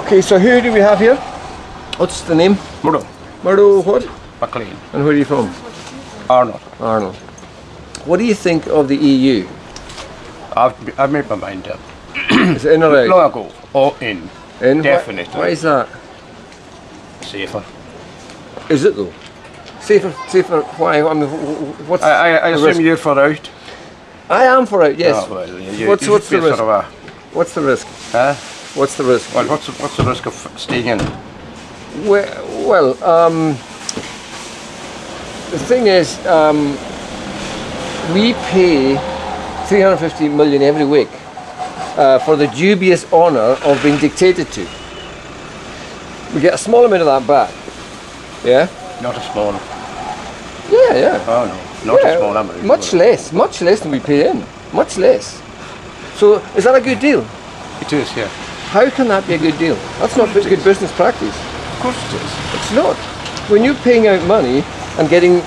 Okay, so who do we have here? What's the name? Murdo. Murdo what? McLean. And where are you from? Arnold. Arnold. What do you think of the EU? I've made my mind up. Is it in or out? Long ago. Or in. In? Definitely. Why is that? Safer. Is it though? Safer? Why? I mean, what's I assume you're for out. I am for it, yes. Oh, well, What's the risk? Sort of What's the risk? huh? What's the risk? Well, what's the risk of staying in? Well, the thing is, we pay 350 million every week for the dubious honour of being dictated to. We get a small amount of that back. Yeah? Not a small. Yeah. Oh no, not a small amount. Much less than we pay in. Much less. So, is that a good deal? It is, yeah. How can that be a good deal? That's not good business practice. Of course it is. It's not. When you're paying out money and getting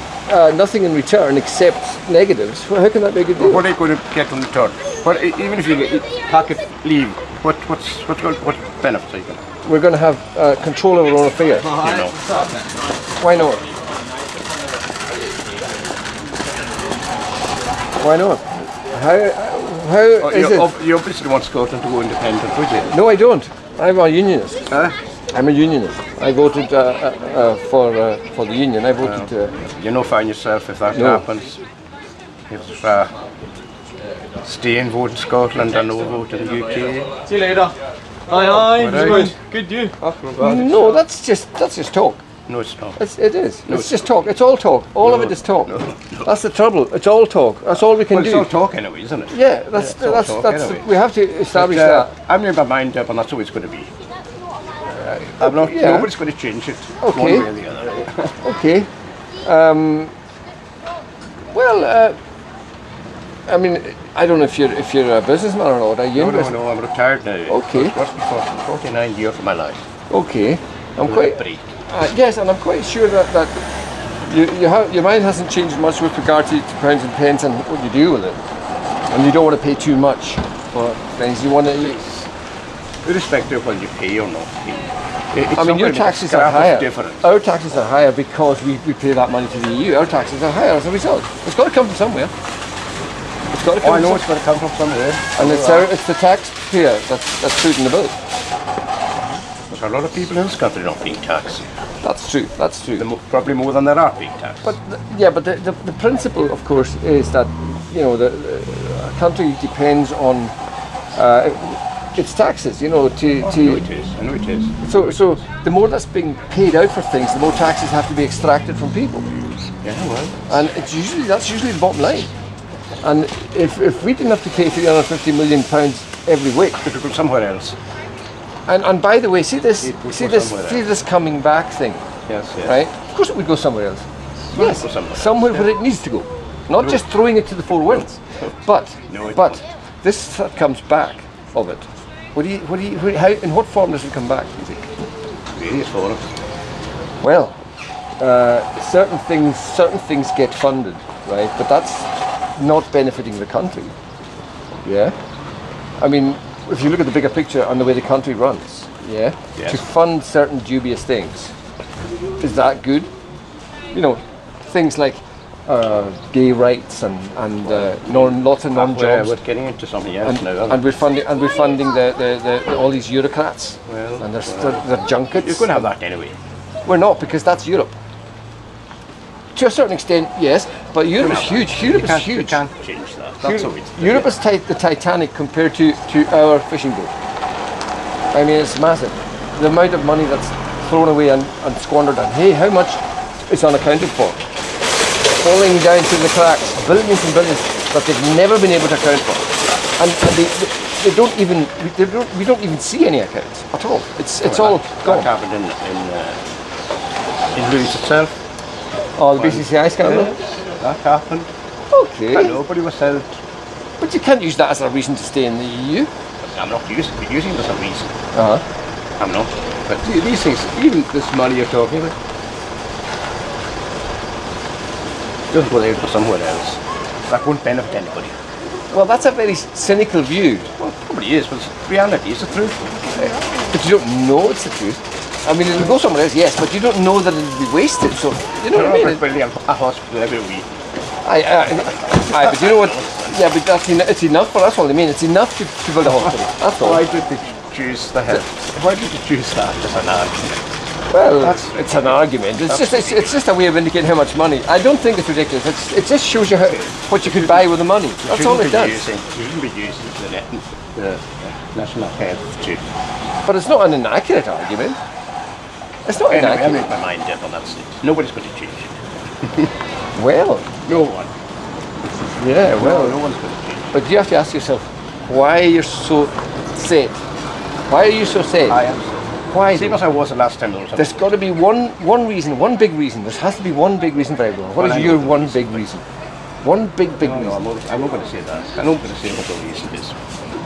nothing in return except negatives, how can that be a good deal? What are you going to get in return? Even if you pack it, leave, what benefits are you going to have? We're going to have control over our own affairs. You know. Why not? Why not? How is it? You obviously want Scotland to go independent, would you? No, I don't. I'm a unionist. Huh? I'm a unionist. I voted for the union. I voted. You know, find yourself if that happens. If stay and vote in Scotland and no vote in the UK. See you later. Hi. Good you. No, that's just talk. No, it's not. It is. It's just talk. It's all talk. All of it is talk. That's the trouble. It's all talk. That's all we can do. It's all talk anyway, isn't it? Yeah, that's anyway. we have to establish that. I've made my mind up, and that's how it's going to be. I'm not. Yeah. Nobody's going to change it. Okay. One way or the other. Okay. Well, I mean, I don't know if you're a businessman or not. Are you? No, I'm retired now. Okay. It was before 49 years of my life. Okay. I'm quite. Break. Yes, and I'm quite sure that your mind hasn't changed much with regard to pounds and pence and what you do with it, and you don't want to pay too much for things. You want to. Irrespective of whether you pay or not pay. I mean, your taxes are higher. Different. Our taxes are higher because we pay that money to the EU. Our taxes are higher as a result. It's got to come from somewhere. It's got to come. I know it's going to come from somewhere. And it's the taxpayer that's footing the bill. There's a lot of people in this country not paying tax. That's true. That's true. Probably more than there are paying tax. But the principle, of course, is that a country depends on its taxes. I know it is. So the more that's being paid out for things, the more taxes have to be extracted from people. Yeah, well. And that's usually the bottom line. And if we didn't have to pay £350 million every week, it would go somewhere else. And by the way, see this coming back thing. Yes. Right? Of course it would go somewhere else. Yes, somewhere where it needs to go. Not just throwing it to the four winds. But this that comes back of it. In what form does it come back, do you think? Various forms. Well, certain things get funded, right? But that's not benefiting the country. Yeah? I mean, if you look at the bigger picture and the way the country runs, yeah? Yes. To fund certain dubious things, is that good? Things like gay rights and lots of non-jobs. We're getting into something else now. And we're funding the all these bureaucrats and their junkets. You're going to have that anyway. We're not, because that's Europe. To a certain extent, yes, but Europe is huge. Europe is huge. You can't change that. That's how it's. Europe is the Titanic compared to our fishing boat. I mean, it's massive. The amount of money that's thrown away and squandered, and hey, how much is unaccounted for? Falling down through the cracks, billions and billions that they've never been able to account for, and we don't even see any accounts at all. It's all gone. That happened in Lewis itself. Oh, the BCCI scandal? That happened. Okay. And nobody was held. But you can't use that as a reason to stay in the EU. I'm not using it as a reason. I'm not. But these things, even this money you're talking about, just go out for somewhere else. That won't benefit anybody. Well, that's a very cynical view. Well, it probably is, but it's reality, it's the truth. But you don't know it's the truth. I mean, it'll go somewhere else, yes, but you don't know that it'll be wasted. So you know what I mean? Building a hospital every week. Aye, but you know what? Yeah, but it's enough for us. All I mean, it's enough to build a hospital. That's all. Why did they choose the head? Why did they choose that as an argument? Well, it's an argument. It's just a way of indicating how much money. I don't think it's ridiculous. It just shows you what you could buy with the money. That's all it does. You shouldn't be using the national health too. But it's not an inaccurate argument. It's not Anyway, I inaccurate. made my mind up on that stage. Nobody's going to change it. Well, No one. yeah, well. No one's going to change it. But you have to ask yourself why you're so set. Why are you so set? I am. Why? Same as I was the last time there was There's got to be one reason, one big reason. There has to be one big reason for everyone. What Well, is I your know one big reason? One big No, reason. I'm not going to say that. I'm not going to say what the reason is.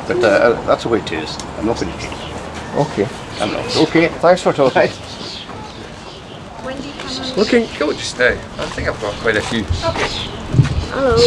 But that's the way it is. I'm not going to change it. Okay. I'm not. Okay. Thanks for talking. Right. Looking, go just now. I think I've got quite a few. Hello.